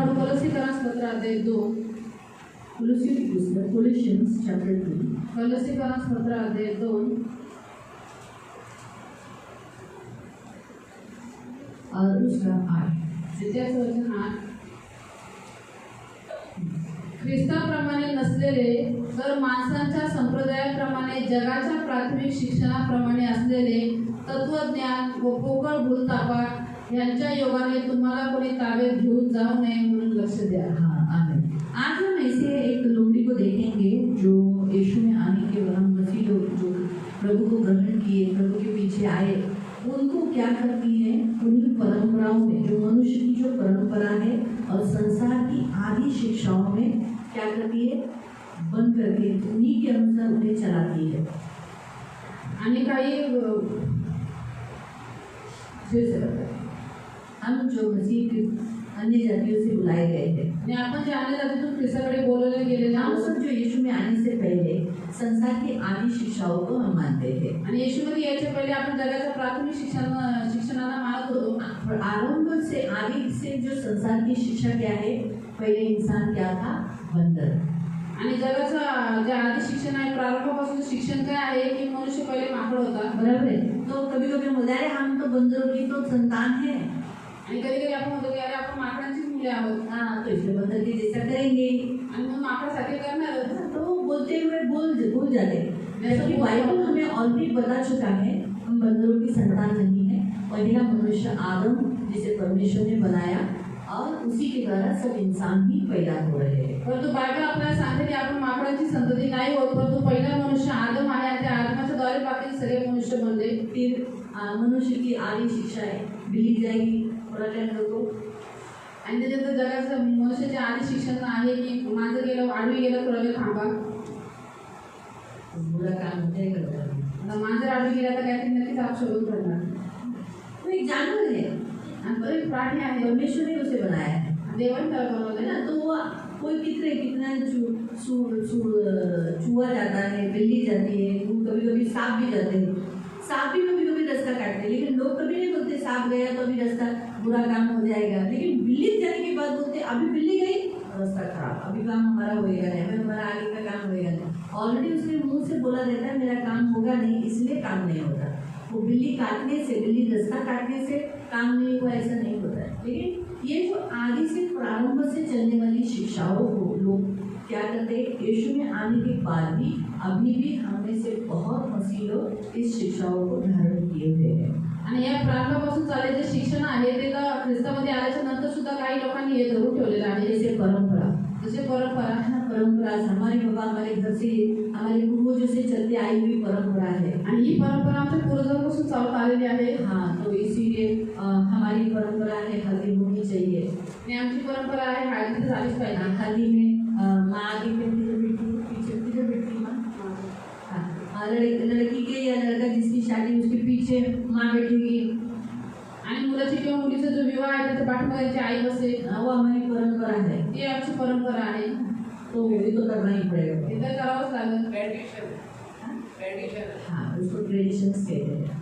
काढू. कलोसीकरांस पत्र अध्याय 2. कुलुसी की पुस्तक कोलोशियन्स चैप्टर 2. कलोसीकरांस पत्र अध्याय 2 और उसका 8. त्याचं वचन 8. ख्रिस्ताप्रमाणे नसलेले तर माणसांच्या संप्रदायाप्रमाणे जगाच्या प्राथमिक शिक्षणाप्रमाणे असलेले तत्वज्ञान व पोकळ भूलतापा यांच्या योगाने तुम्हाला कोणी ताब्यात घेऊन जाऊ नये म्हणून लक्ष द्या. हाँ, आमीन. आज हम ऐसे एक लोमड़ी को देखेंगे जो यीशु में आने के वरम मसीह लोग जो प्रभु को ग्रहण किए, प्रभु के पीछे आए, उनको क्या करती है, उन्हीं परंपराओं में जो मनुष्य की जो परंपरा है और संसार की आदि शिक्षाओं में क्या करती है, बंद करके उन्हीं के अनुसार उन्हें चलाती है. आणि काही हम जो मसीह के अन्य जातियों से बुलाए गए थे, आणि आपण जे अन्य जातीतून ख्रिस्ताकडे बोलवले गेलेले हम आहोत, सब जो यीशु में आने से पहले संसार की आदि शिक्षाओं को हम मानते थे. आणि येशूमध्ये यायच्या पहिले आपण जगाच्या प्राथमिक शिक्षणाला मानत होतो. और आरंभ से आदि से जो संसार की शिक्षा क्या है, पहले इंसान क्या था, बंदर. आणि जगाचं जे आधी शिक्षण आहे प्रारंभापासून शिक्षण काय आहे की मनुष्य पहिले माकड होता. बराबर है. तो कभी कभी हम बोलते हैं, अरे हम तो बंदरों की तो संतान है. आणि कधी कधी आपण म्हणतो की अरे आपण माकडांचीच मुले आहोत. हाँ, तो इसलिए बंदर की जैसा करेंगे. आणि मग माकडासारखे करणार. तो वो बोलते हुए भूल जाते. जबकि बाइबल हमें ऑलरेडी बता चुका है हम बंदरों की संतान नहीं है. पहला मनुष्य आदम जिसे परमेश्वर ने बनाया और उसी के द्वारा सब इंसान ही पैदा हो रहे हैं. परंतु बायबल आपल्याला सांगते की आपण माकडांची संतती नाही होत, परंतु पहिला मनुष्य आदम आहे आणि त्या आदमाच्या द्वारे बाकी सगळे मनुष्य बनले. फिर मनुष्य की आदि शिक्षा है बिली जाएगी थोड़ा टाइम को. आणि त्याच्यात जगाचं मनुष्याचे आधी शिक्षण आहे की माझं गेलं आडवी गेलं थोडा वेळ थांबा. बुरा काम होता है करता है. आता माझं आडवी गेला तर काहीतरी नक्कीच आप शोधून करणार. वो एक जानवर है आणि तो एक प्राणी आहे. परमेश्वर ने उसे बनाया है. देवाने त्याला बनवलंय है ना. ना. तो वो कोई कितना चूहा जाता है, बिल्ली जाती है, कभी कभी सांप भी जाते हैं. सांप भी कभी कभी रास्ता काटते हैं, लेकिन लोग कभी नहीं बोलते सांप गया तो अभी रास्ता बुरा काम हो जाएगा. लेकिन बिल्ली जाने के बाद बोलते अभी बिल्ली गई रास्ता खराब, अभी काम हमारा होएगा नहीं, अभी हमारा आगे का काम होएगा नहीं. ऑलरेडी उसने मुंह से बोला रहता है मेरा काम होगा नहीं, इसलिए काम नहीं होता. वो बिल्ली काटने से, बिल्ली रास्ता काटने से काम नहीं हुआ ऐसा नहीं होता है. लेकिन ये जो आगे से प्रारंभ से चलने वाली शिक्षाओं को लोग क्या करते हैं, यीशु में आने के बाद भी अभी भी हमें से बहुत मसीह लोग इस शिक्षाओं को धारण किए हुए हैं. आणि या प्रारंभापासून चाललेले जे शिक्षण आहे ते तर ख्रिस्तामध्ये आल्याच्या नंतर सुद्धा काही लोकांनी हे धरून ठेवलेलं आहे. जैसे परंपरा, जसे परंपरा परंपरा हमारे बाबा हमारे घर से हमारे पूर्वजों से चलते आई हुई परंपरा है. आणि ही परंपरा आमच्या पूर्वजांपासून चालत आलेली आहे. हाँ, तो इसीलिए हमारी परंपरा है हल्दी होनी चाहिए. आणि आमची परंपरा आहे हळदी झालीच पाहिजे. हल्दी में माँ आगे बैठी तो बेटी पीछे किधर बैठी माँ. हाँ, लड़की के या लड़का जिसकी शादी उसके पीछे माँ बैठेगी. आणि मुलाची किंवा मुलीचा जो विवाह आहे त्याच्या पाठीमागे आई बसे. वो हमारी परंपरा है. ही आमची परंपरा आहे. तो ये तो करना ही पड़ेगा. हे तर करावंच लागेल. हाँ, उसको ट्रेडिशंस कहते हैं.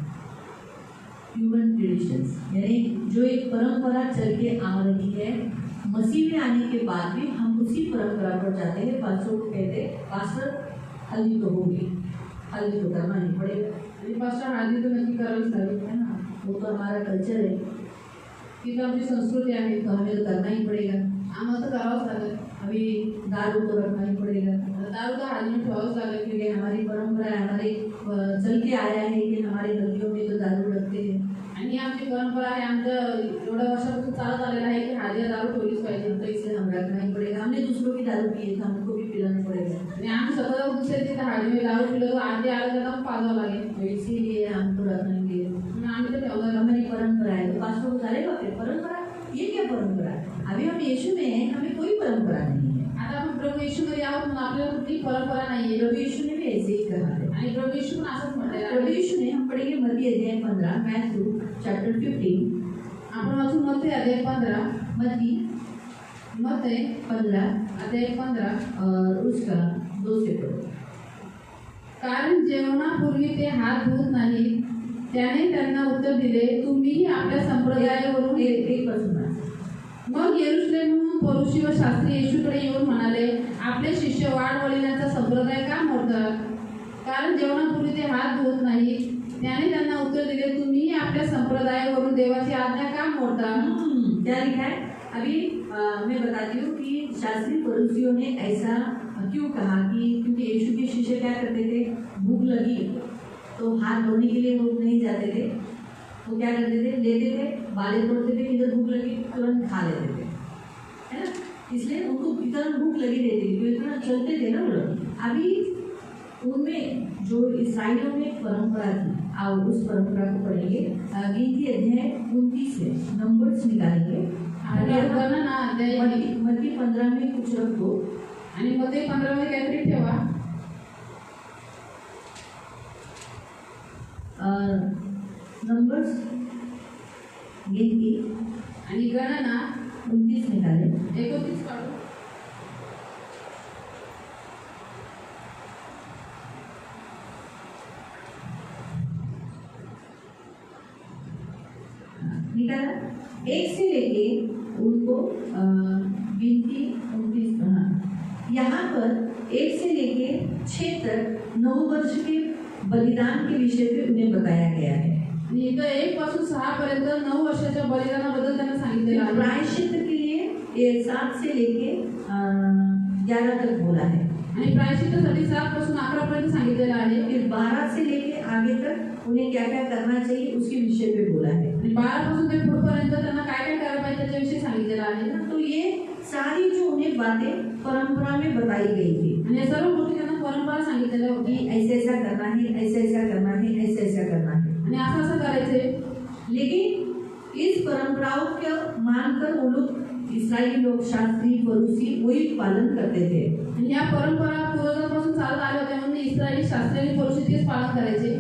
ह्यूमन ट्रेडिशंस यानी जो एक परंपरा चल के आ रही है, मसीह में आने के बाद भी हम उसी परंपरा पर जाते हैं. पास्टर को कहते हैं पास्टर हल्दी तो होगी, हल्दी तो करना ही पड़ेगा. आणि पास्टर हळदी तर नक्की करावीच लागेल है ना. वो तो हमारा कल्चर है, ही तर आमची संस्कृती आहे. तो हमें तो करना ही पड़ेगा. आम्हाला तर करावंच लागेल. अभी दारू तो रखना ही पड़ेगा. दारू तर हळदीने ठेवावंच लागेल. क्योंकि हमारी परंपरा है, हमारे चल के आया है कि हमारी गलियों में तो दारू रखते हैं. आणि ही आमची परंपरा आहे. आमच्या एवढ्या वर्षापासून चालत आलेला आहे की हळदी दारू ठेवलीच पाहिजे. तो इसे हम रखना ही पड़ेगा. हमने दूसरों की दारू पी है तो हमको भी पिलाना पड़ेगा. आणि आम्ही स्वतः दुसऱ्या तिथे हळदी दारू पिलो तर आधी आलं तर पाजावं लागेल. तो इसीलिए हम तो रखेंगे. आम्ही तर ठेवणार. हमारी परंपरा है. तो पास्टर को अरे बाप रे परंपरा, ये क्या परंपरा है. अभी हम यीशु में हैं, हमें कोई परंपरा नहीं है. आता आपण प्रभू येशूमध्ये आहोत म्हणून आपल्याला कुठलीही परंपरा नाही आहे. प्रभु यीशु ने भी ऐसे ही कहा है. आणि प्रभू येशू पण असंच म्हटलेलं आहे. प्रभु यीशु ने, हम पढ़ेंगे मत्ती अध्याय 15, मैथ्यू चैप्टर 15. आपण वाचू मत्ती अध्याय 15. मत्ती 15 अध्याय 15 और उसका 2 से पढ़ो. कारण जेवणापूर्वी ते हात धुत नाहीत. त्याने त्यांना उत्तर दिले, तुम्हीही आपल्या संप्रदायावरून एक पासून मग येरुशलेमहून परुषी व शास्त्री येशूकडे येऊन म्हणाले, आपले शिष्य वाढ वळविण्याचा संप्रदाय का मोडतात? कारण जेवणापूर्वी ते हात धुवत नाहीत. त्याने त्यांना उत्तर दिले, तुम्ही आपल्या संप्रदायावरून देवाची आज्ञा का मोडता? क्या लिखा है? अभी मैं बताती हूँ कि शास्त्री फरीसियों ने ऐसा क्यों कहा कि क्योंकि यीशु के शिष्य क्या करते थे, भूख लगी तो हाथ धोने के लिए वो नहीं जाते थे, वो क्या करते थे, लेते थे, बाले तोड़ते थे, इधर भूख लगी तुरंत खा लेते थे, है ना। इसलिए उनको इतना भूख लगी रहती थी, तो इतना चलते थे ना वो लोग। अभी उनमें जो इस्राइलियों में परंपरा थी, और उस परंपरा को पढ़ेंगे। गिनती अध्याय 29 में नंबर्स निकालेंगे। मत्ती 15 में कुछ रख दो आणि मत्ती 15 मध्ये काहीतरी ठेवा। नंबर्स गिनती आणि गणना 29 निकाले, 31 काढू। निकाला 1 से लेके उनको गिनती 29, यहाँ पर 1 से लेके 6 तक 9 वर्ष के बलिदान के विषय पे उन्हें बताया गया है। इथं 1 पासून 6 पर्यंत 9 वर्षाच्या बलिदानाबद्दल त्यांना सांगितलेलं आहे। प्रायश्चित्त के लिए ये 7 से लेके 11 तक बोला है, आणि प्रायश्चित्तासाठी 7 पासून 11 पर्यंत सांगितलेलं आहे। फिर 12 से लेके आगे तक उन्हें क्या क्या करना चाहिए उसके विषय पे बोला है। आणि 12 पासून ते पुढपर्यंत त्यांना काय काय करायला पाहिजे त्याच्याविषयी सांगितलेलं आहे ना। तो ये सारी जो उन्हें बातें परंपरा में बताई गई थी, आणि सर्व गोष्टी त्यांना परंपरा सांगितलेल्या होती। ऐसा ऐसा करना है, ऐसा ऐसा करना है, ऐसा ऐसा करना है, आणि असं असं करायचंय। लेकिन इस परंपराओं को मानकर वो लोग इस्राएली लोग, शास्त्री फरीसी वही पालन करते थे। आणि या परंपरा पूर्वजांपासून चालत आल्या होत्या म्हणून इस्रायली शास्त्री आणि फरीसी तेच पालन करायचे।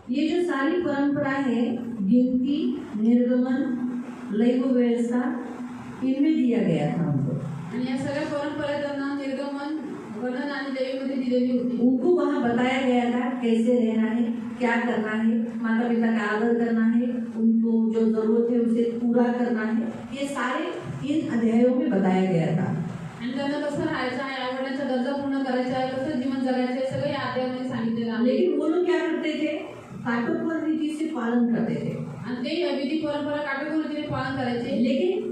ये जो सारी परंपरा है, गिनती, निर्गमन, लैंगिक व्यवस्था, इनमें दिया गया था उनको। आणि या सगळ्या परंपरा त्यांना निर्गमन, गणन आणि लेवीमध्ये दिलेली होती। उनको वहाँ बताया गया था कैसे रहना है, क्या करना है, माता पिता का आदर करना है, उनको जो जरूरत है उसे पूरा करना है, ये सारे इन अध्यायों में बताया गया था। आणि त्यांना कसं राहायचं आहे, आईवडिलांच्या गरजा पूर्ण करायच्या आहे, कसं जीवन जगायचं आहे, सगळं या अध्यायामध्ये सांगितलेलं आहे। लेकिन वो लोग क्या करते थे, काटोपन रीति से पालन करते थे, आणि ते विधी परंपरा काटेकोर रीतीने पालन करायचे। लेकिन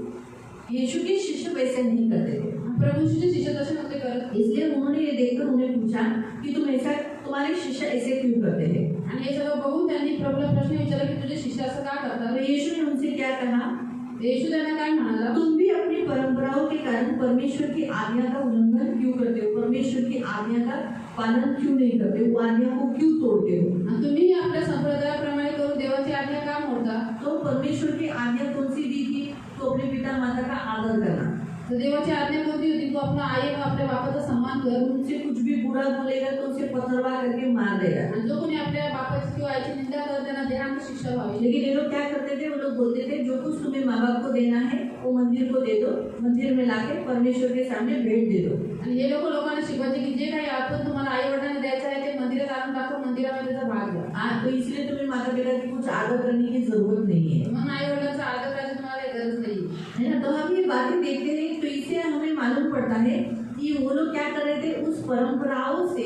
यीशु के शिष्य वैसे नहीं करते थे। प्रभु यीशुचे शिष्य तसे नव्हते करत। इसलिए उन्होंने ये देखकर उन्हें पूछा कि तुम ऐसा, तुम्हारे शिष्य ऐसे क्यों करते थे। आणि हे सगळं बघून त्यांनी प्रभूला प्रश्न विचारला की तुझे शिष्य असं का करतात? तो यीशु ने उनसे क्या कहा, येशू त्यांना काय म्हणाला, तुम भी अपनी परंपराओं के कारण परमेश्वर की आज्ञा का उल्लंघन क्यों करते हो, परमेश्वर की आज्ञा का पालन क्यों नहीं करते हो, आज्ञा को क्यों तोड़ते हो। आणि तुम्ही आपल्या संप्रदायाप्रमाणे करून देवाची आज्ञा का मोडता? तो परमेश्वर की आज्ञा कौन सी दी थी, तो अपने पिता माता का आदर करना। तर देवाची आज्ञा कोणती होती? तो अपना आई व आपल्या बापाचा सम्मान कर। उनसे कुछ भी बुरा बोलेगा तो उसे पथरवा करके मार देगा। आणि जो कोणी आपल्या बापाची किंवा आईची निंदा करत त्यांना देहांत शिक्षा व्हावी। लेकिन ये लोग क्या करते थे, वो लोग बोलते थे जो कुछ तुम्हें माँ बाप को देना है वो मंदिर को दे दो, मंदिर में लाके परमेश्वर के सामने भेंट दे दो। आणि हे लोक लोकांना शिकवायचे की जे काही आपण तुम्हाला आई वडिलांना द्यायचं आहे ते मंदिरात आणून टाकून मंदिरामध्ये त्याचा भाग द्या। हाँ, तो इसलिए तुम्हें माता पिता की कुछ आदर करने की जरूरत नहीं है। म्हणून आई वडिलांचा आदर करायची तुम्हाला काही गरज नाही है ना। तो हम ये बातें देखते हैं, तो इससे हमें मालूम पड़ता है कि वो लोग क्या कर रहे थे, उस परंपराओं से,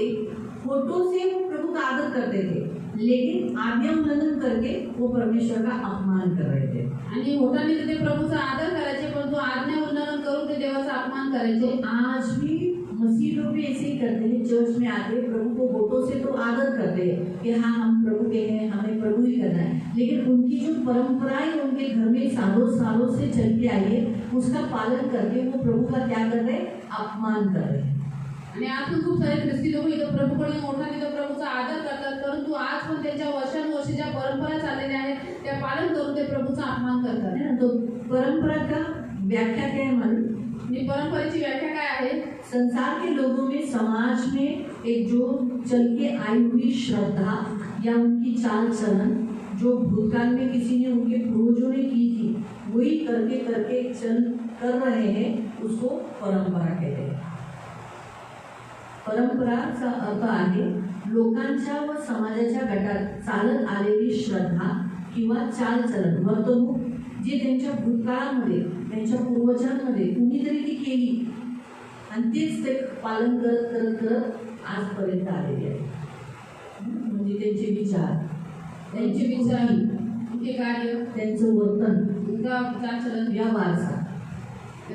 फोटो से वो प्रभु का आदर करते थे, लेकिन आज्ञा उल्लंघन करके वो परमेश्वर का अपमान कर रहे थे। आणि होताना ते प्रभूचा आदर करायचे, परंतु आज्ञा उल्लंघन करून ते देवाचा अपमान करायचे। आज भी मसीह लोग भी ऐसे ही करते हैं, चर्च में आते प्रभु को होठों से तो आदर करते हैं कि हाँ हम प्रभु के हैं, हमें प्रभु ही करना है, लेकिन उनकी जो परंपराएं उनके घर में सालों सालों से चल के आई है, उसका पालन करके वो प्रभु का क्या कर रहे हैं, अपमान कर रहे हैं। आणि आज पण खूप सारे ख्रिस्ती लोक इथं प्रभूकडे मोठा तिथं प्रभूचा आदर करतात, परंतु आज पण त्यांच्या वर्षानुवर्षी ज्या परंपरा चाललेल्या आहेत त्या पालन करून ते प्रभूचा अपमान करतात। है ना, तो परंपरा का व्याख्या क्या है मालूम? आणि परंपरेची व्याख्या काय आहे? संसार के लोगों में, समाज में एक जो चल के आई हुई श्रद्धा या उनकी चाल चलन जो भूतकाल में किसी ने उनके पूर्वजों ने की थी, वही करके करके चल कर रहे हैं, उसको परंपरा कहते हैं। परंपराचा अर्थ आहे लोकांच्या व समाजाच्या गटात चालत आलेली श्रद्धा किंवा चालचलन, वर्तणूक जी त्यांच्या भूतकाळामध्ये त्यांच्या पूर्वजांमध्ये कुणीतरी ती केली आणि तेच ते पालन करत करत करत आजपर्यंत आलेले आहे। म्हणजे त्यांचे विचार, उनके कार्य, त्यांचं वर्तन, उनका चालचलन, या वारसा,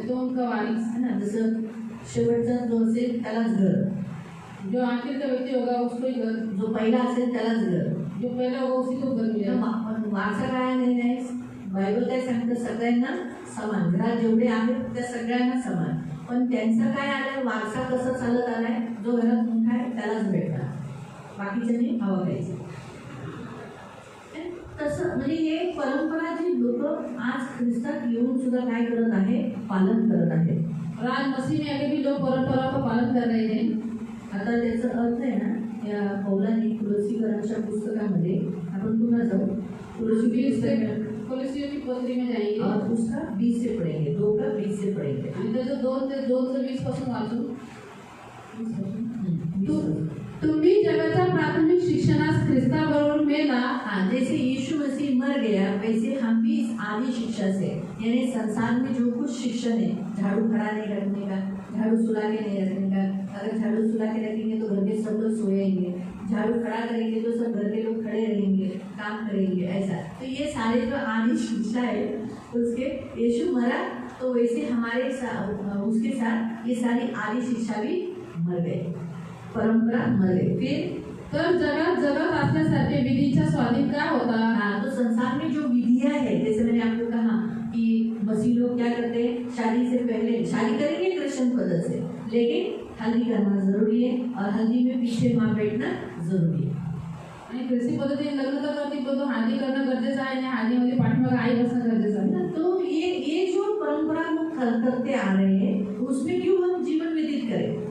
तो उनका वारिस है ना। जसं शेवटचा जो असेल त्यालाच घर, जो आखिर का व्यक्ती होगा उसको ही घर, जो पहिला असेल त्यालाच घर, जो पहला होगा उसी को घर मिलेगा। पण वारसा काय नाही, बायबल काय सांगतं, सगळ्यांना समान, घरात जेवढे आहेत त्या सगळ्यांना समान, पण त्यांचं काय आलंय, वारसा कसं चालत आलाय, जो घरात मोठा आहे त्यालाच भेटणार, बाकीच्यांनी हवा घ्यायचं। तसं म्हणजे हे परंपरा जी लोक आज ख्रिस्तात येऊन सुद्धा काय करत आहे, पालन करत आहे। और आज मसीह में आके भी लोग परंपरा का पालन कर रहे हैं। आता त्याचा अर्थ आहे ना, या पौलांनी तुलसीकरांच्या पुस्तकामध्ये आपण पुन्हा जाऊ, कोलोसियों की पत्री में जाएंगे और उसका 20 से पढ़ेंगे, 2 का 20 से पढ़ेंगे। आणि त्याचं 2 ते 20 पासून वाचू। तुम्ही जगाच्या प्राथमिक शिक्षणास ख्रिस्ताबरोबर मेला। हाँ, जैसे यीशु मसीह मर गया वैसे हम भी इस आदि शिक्षा से, यानी संसार में जो कुछ शिक्षण है, झाड़ू खड़ा नहीं रखने का, झाड़ू सुला के नहीं रखने का, अगर झाड़ू सुला के रखेंगे तो घर के सब लोग सोएंगे, झाड़ू खड़ा करेंगे तो सब घर के लोग खड़े रहेंगे, काम करेंगे, ऐसा। तो ये सारे जो आदि शिक्षा है उसके, यीशु मरा तो वैसे हमारे उसके साथ ये सारी आदि शिक्षा भी मर गई, परंपरा मर गई। फिर तर जगात जगत असल्यासारखे विधीचा स्वाधीन काय होता? हाँ, तो संसार में जो विधियां है, जैसे मैंने आपको कहा कि मसीह लोग क्या करते हैं, शादी से पहले शादी करेंगे क्रिश्चियन पद्धत से, लेकिन हल्दी करना जरूरी है और हल्दी में पीछे माँ बैठना जरूरी है। आणि ख्रिस्ती पद्धतीने लग्न तर करते, पण तो हळदी करणं गरजेचं आहे आणि हळदीमध्ये पाठीमागे आई बसणं गरजेचं आहे ना। तो ये जो परंपरा हम करते आ रहे हैं, उसमें क्यों हम जीवन व्यतीत करें?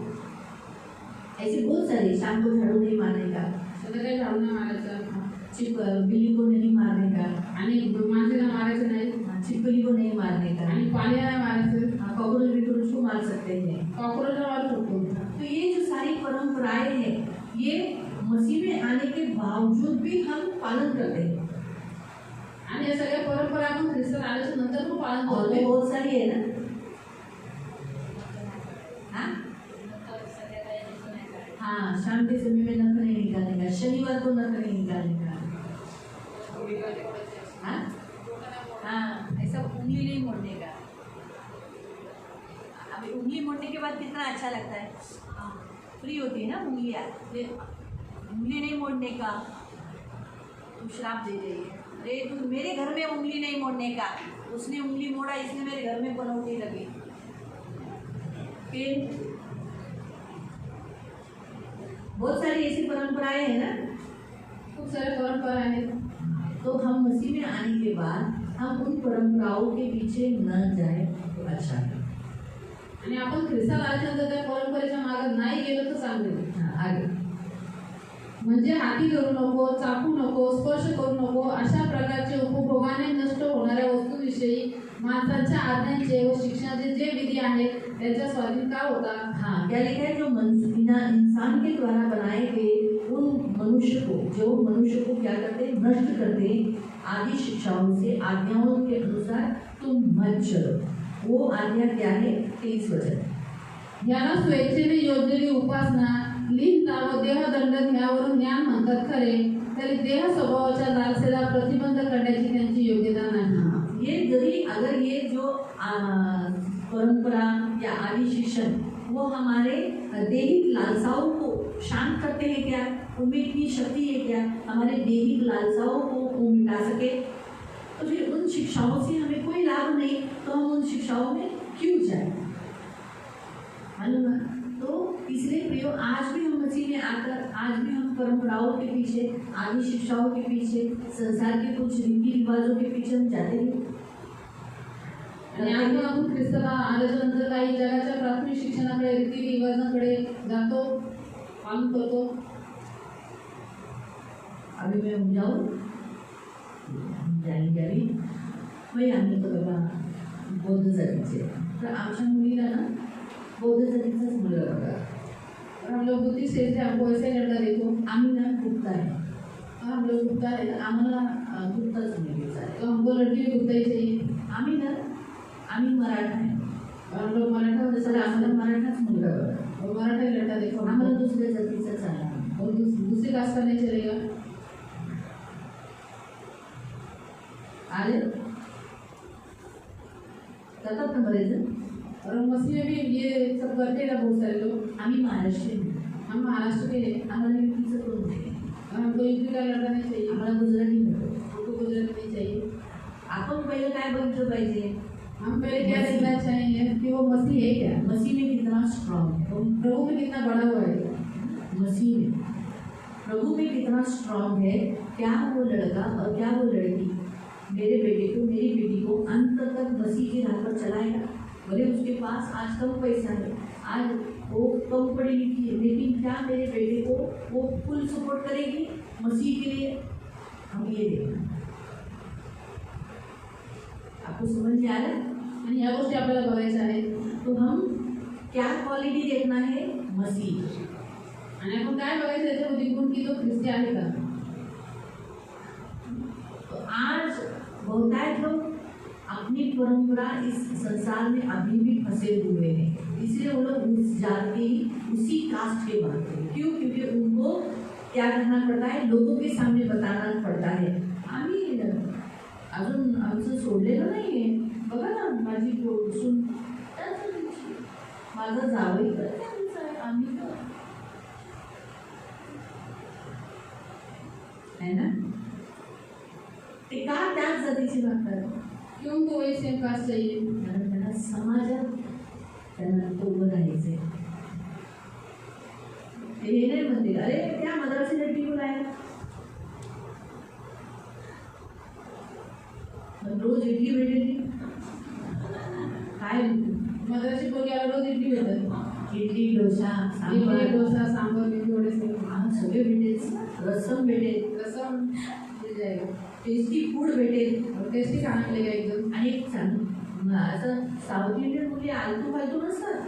ऐसे बहुत सारे, शाम को झाड़ू नहीं मारने का, संध्याकाळी झाडू नाही मारायचं, बिल्ली को नहीं मारने का, आणि माणसाला मारायचं नाही, छिपकली को नहीं मारने का, आणि पाण्याला नाही मारायचं, कॉकरोच विक्रोच को मार सकते हैं, कॉकरोचला मारू शकतो। तो ये जो सारी परंपराएं हैं, ये मसीह में आने के बावजूद भी हम पालन करते हैं, आणि या सगळ्या परंपरा आपण ख्रिस्तात आल्याच्या नंतर पण पालन और करतो। बहुत सारी है ना। हाँ हाँ, शाम के समय में नख नहीं निकालने का, शनिवार को नख नहीं निकालने का, हाँ हाँ, ऐसा उंगली नहीं मोड़ने का। अभी उंगली मोड़ने के बाद कितना अच्छा लगता है, फ्री होती है ना उंगलियाँ, उंगली नहीं मोड़ने का, तुम श्राप दे रही है, अरे तुम मेरे घर में उंगली नहीं मोड़ने का, उसने उंगली मोड़ा इसने मेरे घर में बनौटी लगी। फिर बहुत सारी ऐसी परंपराएं हैं ना, खूप साऱ्या परंपरा आहेत। तो हम मसीह में आने के बाद हम उन परंपराओं के पीछे न जाए तो अच्छा है। आणि आपण ख्रिस्तात आल्यानंतर त्या परंपरेच्या मागे नाही गेलो तर चांगले। हाँ, आगे म्हणजे हाती धरू नको, चाकू नको, स्पर्श करू नको, अशा प्रकारचे उपभोगाने नष्ट होणाऱ्या वस्तूविषयी माणसांच्या आज्ञांचे व शिक्षणाचे जे विधी आहेत त्याचा स्वाधीन का होता? हाँ, क्या लिखा है, जो इंसान के द्वारा बनाए गए उन मनुष्य को, जो मनुष्य को क्या करते, नष्ट करते, आदि शिक्षाओं से, आज्ञाओं के अनुसार तुम मत चलो। वो आज्ञा क्या है, 23 वचन। याला स्वेच्छेने योजलेली उपासना लिहिता व देहदंड ह्यावरून ज्ञान म्हणतात खरे, तरी देह स्वभावाच्या लालसेला प्रतिबंध करण्याची त्यांची योग्यता नाही. ये जरी अगर ये जो परंपरा या आदि शिक्षण वो हमारे दैहिक लालसाओं को शांत करते हैं क्या, उनमें इतनी शक्ति है क्या हमारे दैहिक लालसाओं को वो मिटा सके, तो फिर उन शिक्षाओं से हमें कोई लाभ नहीं, तो हम उन शिक्षाओं में क्यों जाए, मालूम है? तो इसलिए प्रियो आज भी हम मसीह में आकर आज भी हम परंपराओं के पीछे आदि शिक्षाओं के पीछे संसार के कुछ रीति रिवाजों के पीछे हम जाते हैं. आणि आपण ख्रिस्ताला आल्याच्या नंतर काही जगाच्या प्राथमिक शिक्षणाकडे रीतिरिवाजांकडे जातो, पालन करतो. अभी मैं जाऊँ जाएंगे अभी वही आम्ही तो बाबा बौद्ध जातीचे, तर आमच्या मुलीला ना बौद्ध जातीचाच मुलगा बघा. और हम लोग बुद्धि से थे, हमको ऐसे लड़का देखो. आम्ही ना गुप्ता आहे, हम लोग गुप्ता है, आम्हाला गुप्ताच मुलगीचा आहे. तो हमको लड़की भी गुप्ता ही चाहिए. आम्ही मराठा आहे, और हम लोग मराठा जसं आम्हाला मराठाच मुलगा बघा. और मराठा ही लड़का देखो. आम्हाला दुसऱ्या जातीचा चालला. और दूसरी कास्ट का नहीं चलेगा. आले जातात ना बरेच जण. और मसीह में भी ये सब करते हैं ना बहुत सारे लोग. आम्ही महाराष्ट्रीयन, हम महाराष्ट्र के हैं. आम्हाला युतीचं करून दे, और हमको यूपी का लड़का नहीं चाहिए, आम्हाला गुजराती नको. हमको गुजरात नहीं चाहिए. आपण पहिलं काय बघितलं पाहिजे, हम पहले क्या देखना चाहेंगे कि वो मसीह है क्या, मसीह में कितना स्ट्रांग है, वो प्रभु में कितना बड़ा हुआ है. मसीह में प्रभु में कितना स्ट्रांग है, क्या वो लड़का और क्या वो लड़की मेरे बेटे को मेरी बेटी को अंत तक मसीह की राह पर चलाएगा. भले उसके पास आज कम पैसा है, आज वो कम पढ़ी लिखी है, लेकिन क्या मेरे बेटे को वो फुल सपोर्ट करेगी मसीह के लिए. हम ये देखना, आपको समझ में आ रहा है. आणि या गोष्टी आपल्याला बघायच्या आहेत. तो हम क्या क्वालिटी देखना है, मसीह. आणि आपण काय बघायचं याच्यामध्ये गुण की तो ख्रिस्ती आहे का. तो आज बहुतायत लोग अपनी परंपरा इस संसार में अभी भी फंसे हुए हैं, इसलिए वो लोग उस जाति उसी कास्ट के मानते हैं. क्यों? क्योंकि उनको क्या करना पड़ता है, लोगों के सामने बताना पड़ता है. आम्ही अजून आमचं सोडलेलं नाही आहे. बघा ना माझी सून माझा जावई तर त्यांचा आहे, आम्ही तर है ना. ते का त्याच जातीची लागतात, क्यों तो वही सेम कास्ट चाहिए. कारण त्यांना समाजात त्यांना तो उभं राहायचंय. ते हे नाही म्हणतील अरे त्या मद्रासी लड़की को लाया, रोज इडली भेटेली काय मद्रासी पोरगी आला रोज इडली भेटत. इडली डोसा इडली सांबार डोसा सांबर मेथी वडे सगळे भेटेल, रसम भेटेल, रसम मिल जाएगा. टेस्टी फूड भेटेल. और टेस्टी खाना मिलेगा एकदम. आणि एक सांग असं साऊथ इंडियन मुली आलतू फालतू नसतात.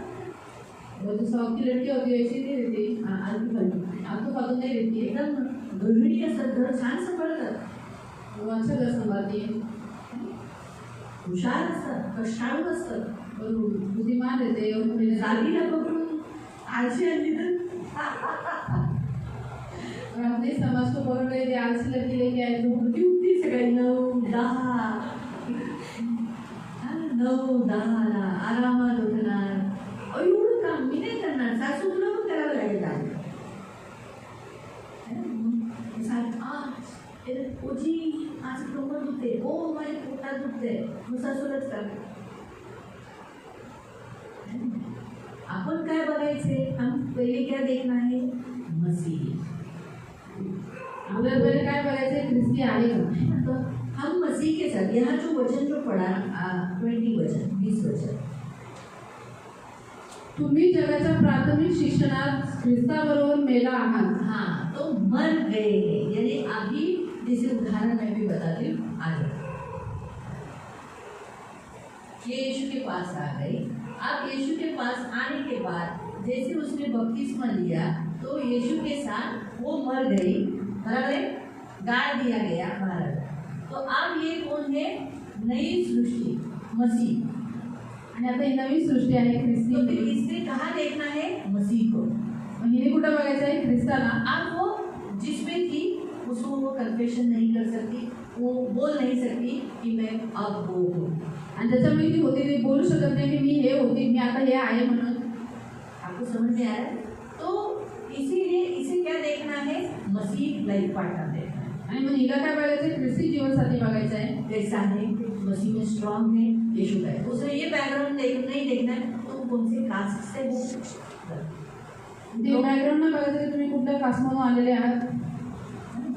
वो जो साउथ की लड़की होती है ऐसी नहीं रहती, आलतू फालतू आलतू फालतू नहीं रहती है. एकदम गृहिणी असतात, घर छान सांभाळतात, वो अच्छा घर संभालती है. हुशार असतात, कष्टाळू असतात. और बुद्धिमान रहते हैं. और थोड़ी जातीला पकडून आळशी आणली तर और अपने समाज को पकड़ रहे थे, आलसी लड़की लेके आए तो मोठी उठती सकाळी 9-10 9-10 आरामात उठणार. एवढं काम मी नाही करणार, सासू तुला पण करावं लागेल. ओजी आज कमर दुखते, ओ माझे पोटात दुखते, मग सासूलाच करा. आपण काय बघायचे, हम पहिले क्या देखना है, मसीह. आपल्याला पहिले काय बघायचं ख्रिस्ती आहे का. तो हम मसीह के साथ यहाँ जो वचन जो पढ़ा 20 वचन तुम्ही जगाच्या प्राथमिक शिक्षणात ख्रिस्ताबरोबर मेला आहात. हाँ तो मर गए हैं, यानी अभी जैसे उदाहरण मैं भी बताती हूँ आगे. ये यीशु के पास आ गई. अब यीशु के पास आने के बाद जैसे उसने बपतिस्मा लिया तो यीशु के साथ वो मर गई, बराबर, गाड़ दिया गया मारा. तो अब ये कौन है, नई सृष्टि मसीह. आणि आता ही नवी सृष्टी आहे तो ख्रिस्ती. फिर इसने कहाँ देखना है, मसीह को. आणि हिने कुठं बघायचं आहे ख्रिस्ताना. अब वो जिसमें थी उसको वो कन्फेशन नहीं कर सकती, वो बोल नहीं सकती कि मैं अब वो हूँ. आणि त्याच्यामुळे ती होती ती बोलू शकत नाही की मी हे होती मी आता हे आहे म्हणून. आपको समझ में आया? तो इसीलिए इसे क्या देखना है, मसीह लाइफ पार्टनर देखना है. आणि मग हिला काय बघायचं आहे, ख्रिस्ती जीवनसाथी बघायचं आहे. कैसा है, मसीह में स्ट्रांग है, यीशु का है. उसे ये बैकग्राउंड नहीं देखना है तो कौन से कास्ट से हो. ते बॅकग्राऊंड न बघायचं की तुम्ही कुठल्या कास्टमधून आलेले आहात,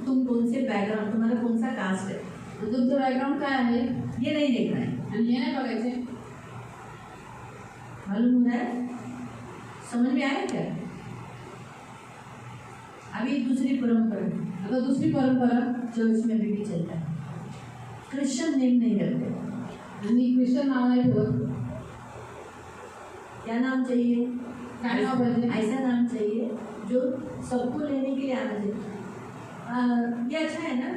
तुम कौन से बैकग्राउंड, तुम्हारा कौन सा कास्ट है, तर तुमचं बॅकग्राऊंड काय आहे ये नहीं देखना है. आणि हे नाही बघायचे. मालूम हो रहा है, समझ में आया क्या? अभी दूसरी परंपरा, आता दुसरी परंपरा, चर्च में भी चलता है, क्रिश्चियन नेम नहीं रखते. आणि ख्रिश्चन नाव नाही ठेवत. क्या नाम चाहिए, काय नाव पाहिजे, ऐसा नाम चाहिए जो सबको लेने के लिए आना चाहिए. ये अच्छा है ना.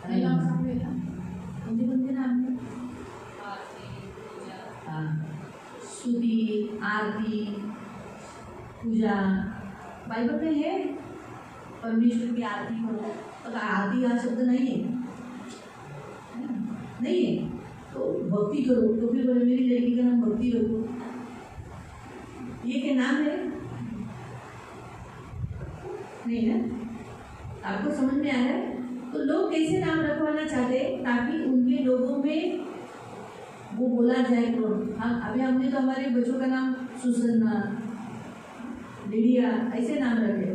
हे नाव सांगूया ना. कोणते कोणते नाम है, स्तुति, आरती, पूजा. बाइबल में है परमेश्वर की आरती करो, तो आरती का शब्द नहीं है, नहीं है. तो भक्ति करो, तो फिर बोले मेरी लड़की का नाम भक्ति रखो, ये क्या नाम है, नहीं ना. आपको समझ में आ रहा है? तो लोग कैसे नाम रखवाना चाहते हैं ताकि उनके लोगों में वो बोला जाए. तो हम अभी हमने तो हमारे बच्चों का नाम सुसन्ना, लिडिया ऐसे नाम रखे,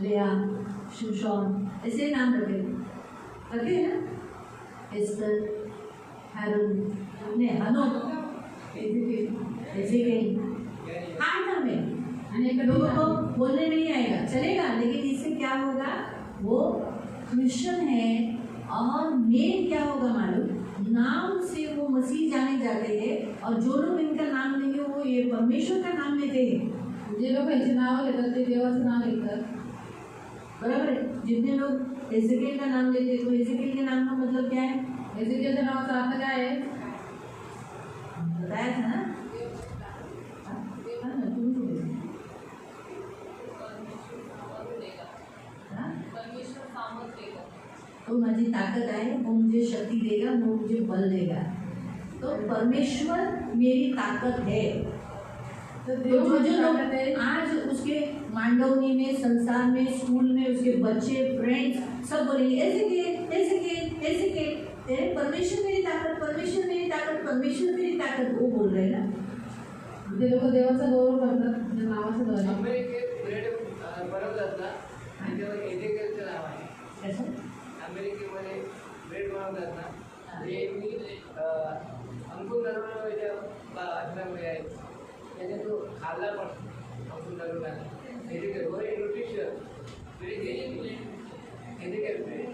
लिया, सुशॉन ऐसे नाम रखे है ना. एस्टर, हैरोन, ने हनोक, एजेकिएल, हाँ नाम है. आणि एक लोगों को बोलने नहीं आएगा, चलेगा, लेकिन इससे क्या होगा, वो क्रिश्चियन है. और मेन क्या होगा मालूम, नाम से वो मसीह जाने जाते हैं. और जो लोग इनका नाम लेंगे वो ये परमेश्वर का नाम लेते हैं. जे लोक यांचे नाव घेतात ते देवाचं नाव घेतात. बराबर है. जितने लोग एजेकिएल का नाम लेते हैं तो एजेकिएल के नाम का मतलब क्या है, एजेकिएलच्या नावाचा अर्थ काय आहे, बताया था ना. हाँ ना, तुम तो बोलो. हाँ? तो माझी ताकत आहे, वो मुझे शक्ति देगा, वो मुझे बल देगा. तो परमेश्वर मेरी ताकत है. तर तो देव जो माझी जो लोग ताकद आहे. आज उसके मांडवनी में, संसार में, स्कूल में उसके बच्चे, फ्रेंड्स सब बोलेंगे ऐसे के परमेश्वर मेरी ताकत, परमेश्वर मेरी ताकत, परमेश्वर मेरी ताकत, वो बोल रहे हैं ना. ते लोक देवाचा गौरव करतात त्या नावाच्या द्वारे. अमेरिकेत ब्रेड बनवतात ना, त्याच्यावर एजेकिएलचं नाव आहे. कैसा? अमेरिकेमध्ये ब्रेड बनवतात ना, हे मी अंकुर नरवण्याच्या आश्रमामध्ये आहे. त्याने तो खाल्ला पण अंकुर नरवणा एजेकिएल व्हेरी न्यूट्रिशियस, व्हेरी एजेकिएल ब्रेड.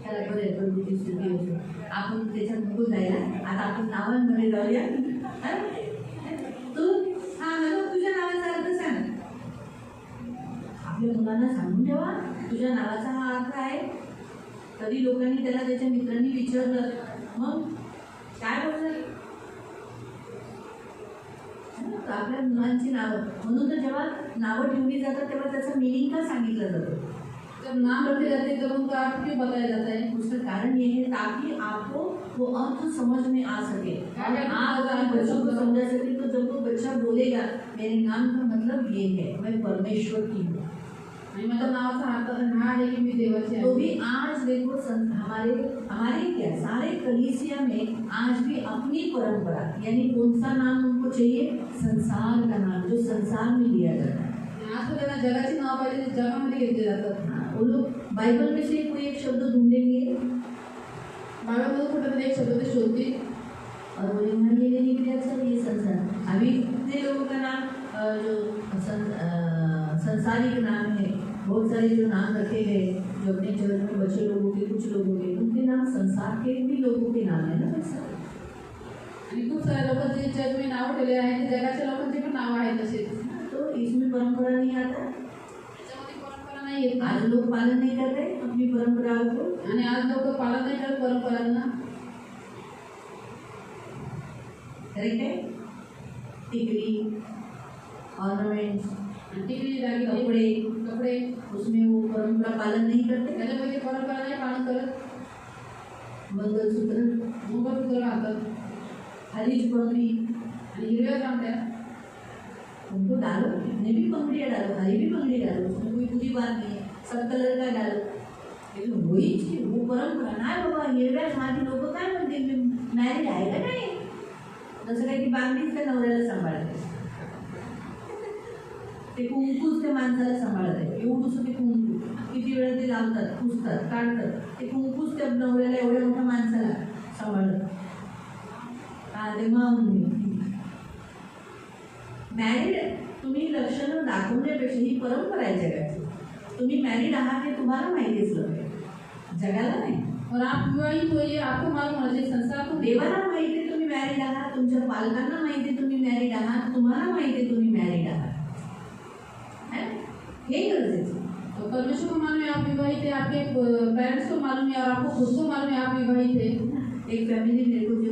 त्याला बरेच प्रभूची स्तुती होते. आपण त्याच्यात नको जायला, आता आपण नावांमध्ये जाऊया. हं? तू हॅलो, तुझ्या नावाचा अर्थ सांग. आपल्या मुलांना सांगून ठेवा तुझ्या नावाचा हा अर्थ आहे. कधी लोकांनी त्याला त्याच्या मित्रांनी विचारलं, मग काय बोलणार. तर आपल्या मुलांची नावं, म्हणून तर जेव्हा नावं ठेवली जातात तेव्हा त्याचा मिनिंग का सांगितलं जातं. जब नाम रखे जाते हैं तब उनका अर्थ क्यों बताया जाता है, उसका कारण ये है ताकि आपको वो अर्थ समझ में आ सके. और आप अगर बच्चों को समझा सके तो जब वो बच्चा बोलेगा मेरे नाम का मतलब ये है, मैं परमेश्वर की हूँ, आणि माझ्या नावाचा अर्थ हा आहे की मी देवाची तो आहे. भी आज देखो हमारे क्या सारे कलीसिया में आज भी अपनी परंपरा, यानी कौन सा नाम उनको चाहिए, संसार का नाम जो संसार में लिया जाता है. आज तो त्यांना जगाची नाव पाहिजे जे जगामध्ये घेतले जातात. हाँ, वो लोग बाइबल में से कोई एक शब्द ढूंढेंगे बाळामध्ये कुठेतरी एक शब्द ते शोधतील और बोले हाँ ये लेने के लिए अच्छा ये संसार. अभी कितने लोगों का नाम जो संसारिक नाम है, बहुत सारे जो नाम रखे गए जो अपने चर्च में बच्चे लोगों के, कुछ लोगों के, उनके नाम संसार के भी लोगों के नाम है ना. वैसा आणि खूप सारे लोक जे चर्चमध्ये नाव ठेवले आहेत ते जगाच्या लोकांचे पण नाव आहेत तसेच. तो इसमें परंपरा नहीं आता। त्याच्यामध्ये परंपरा नाही येत आज लोग पालन नहीं कर रहे अपनी परंपराओं को। आणि आज लोक पालन नाही करत परंपरांना. करेक्ट है? टिकली, ऑर्नामेंट्स, आणि टिकली दागिने कपड़े, कपडे उसमें वो परंपरा पालन नहीं करते। त्याच्यामध्ये परंपरा नाही पालन करत. मंगलसूत्र, मंगळसूत्र घालतात हरी पगड़ी, आणि हिरव्या तांब्या. उनको डालो, कितने भी पंगड़ियाँ डालो, हरी भी पंगड़ी डालो, उसमें कोई बुरी बात नहीं है, सब कलर का डालो। लेकिन वही चीज वो परंपरा नाही बाबा, हिरव्या माझी लोक काय म्हणतील, मॅरिड आहे का नाही, जसं काही ती बांगडीच त्या नवऱ्याला सांभाळते, ते कुंकूच त्या माणसाला सांभाळते. एवढंसं ते कुंकू किती वेळा ते लावतात, पुसतात, काढतात, ते कुंकूच त्या नवऱ्याला एवढ्या मोठ्या माणसाला सांभाळतात. तेव्हा मॅरिड तुम्ही लक्षणं दाखवण्यापेक्षा ही परंपरा आहे जगाची. तुम्ही मॅरिड आहात हे तुम्हाला माहिती असलं पाहिजे, जगाला नाही. और आप विवाहित होइए, आपको मालूम होना चाहिए, संसार को देवाला माहिती आहे तुम्ही मॅरिड आहात, तुमच्या पालकांना माहिती आहे तुम्ही मॅरिड आहात, तुम्हाला माहिती आहे तुम्ही मॅरिड आहात, है? हे गरजेचं. तो परमेश्वर को मालूम है आप विवाहित है, आपके पेरेंट्स को मालूम है और आपको खुद को मालूम है आप विवाहित है. एक फैमिली मेरे को जो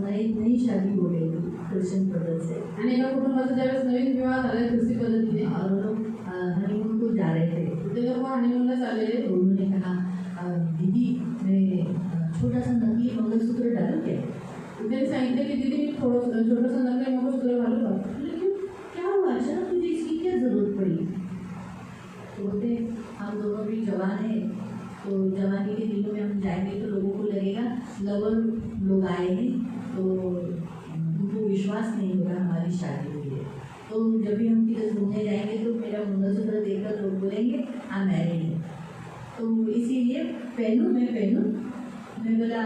नई शादी हो गई थी क्रिश्चियन ब्रदर से, आणि एका कुटुंबाचा ज्यावेळेस नवीन विवाह झाला ख्रिस्ती पद्धतीने, और वो लोग हनीमून को जा रहे थे. ते लोक हनीमूनला चाललेले. तो उन्होंने कहा दीदी मैं छोटा सा नकली मंगलसूत्र डालूं क्या? त्यांनी सांगितलं की दीदी मी थोडंसं छोटंसं नकली मंगळसूत्र घालू का? लेकिन क्या हुआ, अचानक तुझे इसकी क्या जरूरत पड़ी? तो बोलते हम दोनों भी जवान हैं, तो जवानी के दिनों में हम जाएंगे तो लोगों को लगेगा लवर लोग आए हैं, तो उनको विश्वास नहीं होगा हमारी शादी हुई है, तो जब भी हम किधर घूमने जाएंगे तो मेरा मंगलसूत्र देखकर लोग बोलेंगे आप मैरिड है, तो इसीलिए पहनूं मैं बोला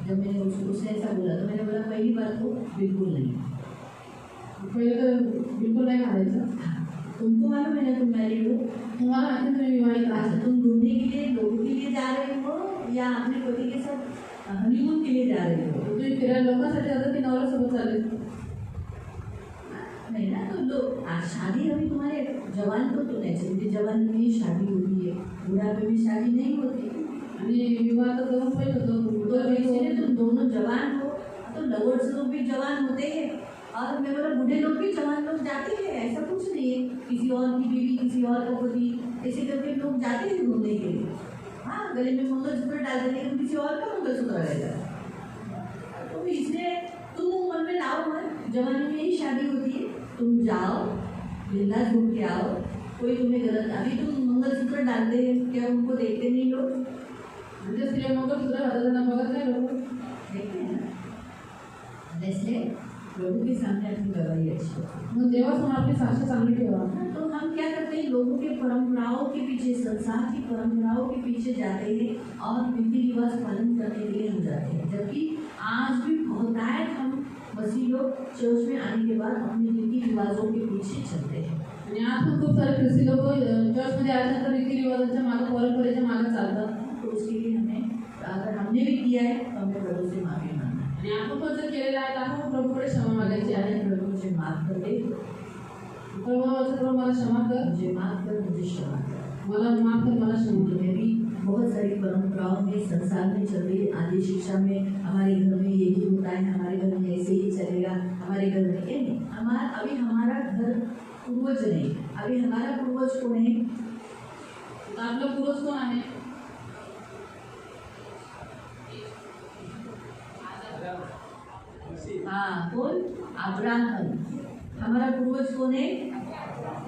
जब मैंने उसने ऐसा बोला तो मैंने बोला पहली बात तो बिल्कुल नहीं, पहिले तर बिलकुल नाही घालायचं. तुमको मालूम है ना तुम मैरिड हो, तुम्हाला माहिती तुम्ही विवाहित आहात. अच्छा तुम घूमने के लिए लोगों के लिए जा रहे हो या अपने पति के साथ हनीमून के लिए जा रहे हो? तुम्ही फिरायला लोकांसाठी जातात की नवऱ्यासोबत चालले? नहीं ना, तो लोग शादी अभी तुम्हारे जवान को तो नहीं चाहिए, जवान में ही शादी होती है, बुढ़ापे में शादी नहीं होती. आणि विवाह तर दोन पहिले होतो. तो इसीलिए तुम दोनों जवान हो, तो लवर्स लोग भी जवान होते हैं और मैं बोला बूढ़े लोग भी जवान लोग जाते हैं, ऐसा कुछ नहीं है. किसी और की बीवी किसी और का पति ऐसे करके लोग जाते हैं घूमने के लिए. हाँ, गले में मंगलसूत्र डालते लेकिन किसी और का मंगलसूत्र रहेगा. तो इसलिए तुम मन में लाओ मत, जवानी में ही शादी होती है, तुम जाओ बिंदास घूम के आओ, कोई तुम्हें गलत. अभी तुम मंगलसूत्र डालते हैं क्या उनको देखते नहीं लोग? म्हणजे स्त्रिया मंगळसूत्र घालतात त्यांना बघत नाही लोक. देखते हैं ना, इसलिए लोगों के सामने अपनी गवाही अच्छी होती है. मग देवासमोर आपली साक्ष चांगली ठेवा. तो हम क्या करते हैं, लोगों के परंपराओं के पीछे, संसार की परंपराओं के पीछे जाते हैं और रीति रिवाज पालन करने के लिए हम जाते हैं. जबकि आज भी बहुतायत हम मसीह लोग चर्च में आने के बाद अपने रीति रिवाजों के पीछे चलते हैं. आणि आज पण खूप सारे ख्रिस्ती लोक चर्चमध्ये आल्यानंतर रीतिरिवाजांच्या मागे परंपरेच्या मागे चालतात. तो उसके लिए हमें, अगर हमने भी किया है तो हमें प्रभु से माफी मांगना है. आणि आपण पण जर केलेलं आहे तर आपण प्रभूकडे क्षमा मागायची आहे. चाहे प्रभु मुझे माफ कर दे, प्रभू मला क्षमा कर, मुझे माफ कर, मुझे क्षमा कर. मला माफ कर, मला क्षमा कर. मैं भी बहुत सारी परंपराओं में संसार में चल रही आदि शिक्षा में हमारे घर में यही होता है, हमारे घर में ऐसे ही चलेगा, हमारे घर में ये नहीं. अभी हमारा घर पूर्वज नहीं, अभी हमारा पूर्वज कौन है? तर आपलं पूर्वज कोण आहे? हाँ, कौन? अब्राहम. हमारा पूर्वज कौन है?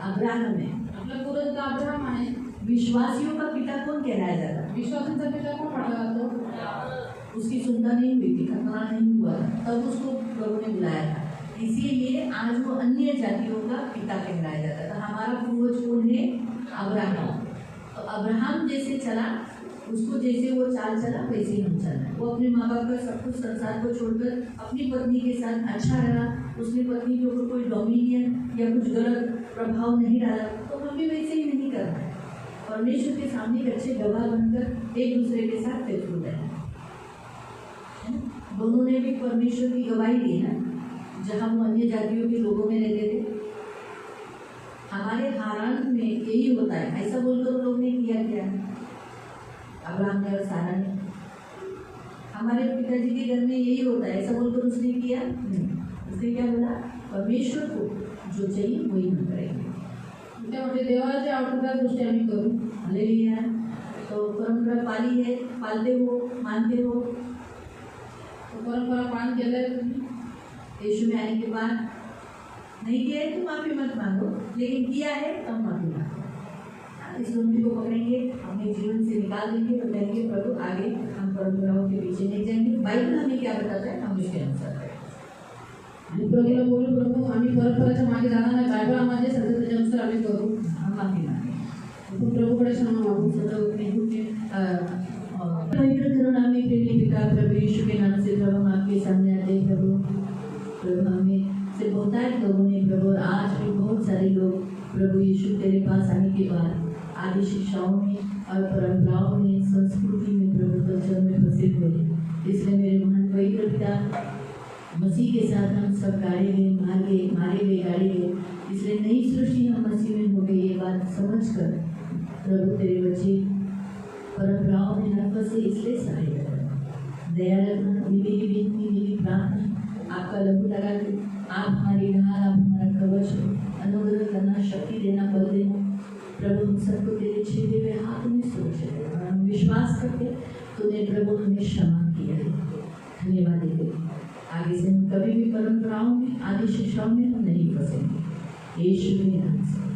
अब्राहम है. आपला पूर्वज तर अब्राहम आहे. विश्वासियों का पिता कौन कहलाया जाता है? विश्वासांचा पिता कोण म्हटला जातो? उसकी सुनता नहीं हुई थी, खतना नहीं हुआ, तब उसको प्रभु ने बुलाया था. इसीलिए आज वो अन्य जातियों का पिता कहलाया जाता था. हमारा पूर्वज कौन है? अब्राहम. तो अब्राहम जैसे चला, उसको जैसे वो चाल चला वैसे ही हम चलना. वो अपने माँ बाप का सब कुछ संसार को छोड़कर अपनी पत्नी के साथ अच्छा रहा, उसने पत्नी के ऊपर कोई डोमिनियन या कुछ गलत प्रभाव नहीं डाला. तो हम भी वैसे ही नहीं करना है. परमेश्वर के सामने एक अच्छे गवाह बनकर एक दूसरे के साथ फेथफुल रहना. दोनों ने भी परमेश्वर की गवाही दी ना, जहाँ वो अन्य जातियों के लोगों में रहते थे हमारे हारान में यही होता है, ऐसा बोलकर उन लोग ने किया क्या? अब्राहम ने और सारा ने, हमारे पिताजी के घर में यही होता है, ऐसा बोलकर उसने किया नहीं। उसने क्या बोला? परमेश्वर को जो चाहिए वही हम करेंगे। त्या म्हणजे देवाच्या आवडत्या गोष्टी आम्ही करू. हालेलुया। तो परंपरा पाली है, पालते हो, मानते हो। तो परंपरा पालन केलंय तुम्ही. यीशु में आने के बाद नहीं किया है तो माफी मत मांगो, लेकिन किया है तो माफी मांगो। इस लुंगी को पकड़ेंगे, अपने जीवन से निकाल देंगे और कहेंगे प्रभु आगे हम परंपराओं के पीछे नहीं जाएंगे। बाइबल हमें क्या बताता है, हम उसके अनुसार करेंगे। आणि प्रभूला बोलू, प्रभू आम्ही परंपराच्या मागे जाणार नाही, बायबल आम्हाला जे सांगते त्याच्यानुसार आम्ही करू. हम माफी मांगे। आपण प्रभूकडे क्षमा मागू. सदा अपने घुटने पवित्र करुणा में प्रेमी पिता प्रभु यीशु के नाम से प्रभु हम आपके सामने आते हैं। प्रभु हमें से बहुतायत लोगों ने प्रभु, आज भी बहुत सारे लोग प्रभु यीशु तेरे पास आने के बाद आदि शिक्षाओं में और परंपराओं में, संस्कृति में, प्रभु कल्चर में फंसे हुए। इसलिए मेरे महान पवित्र पिता, मसीह के साथ हम सब गाड़े गए, मारे गए, गाड़े गए। इसलिए नई सृष्टि हम मसीह में हो गई, ये बात समझ कर प्रभु तेरे बच्चे परंपराओं में न फंसे, इसलिए सहायता करना, दया रखना। मेरी विनती, मेरी प्रार्थना, आपका लहू लगा के आप हमारी ढाल, आप हमारा कवच हो, अनुग्रह करना, शक्ति देना, बल देना। प्रभु हम सबको तेरे छेदे हुए हाथ में सुरक्षित है और हम विश्वास करके तूने प्रभु हमें क्षमा किया है। धन्यवाद देते। आगे से हम कभी भी परंपराओं में, आदि शिक्षाओं में हम नहीं फंसेंगे। यीशु के नाम से।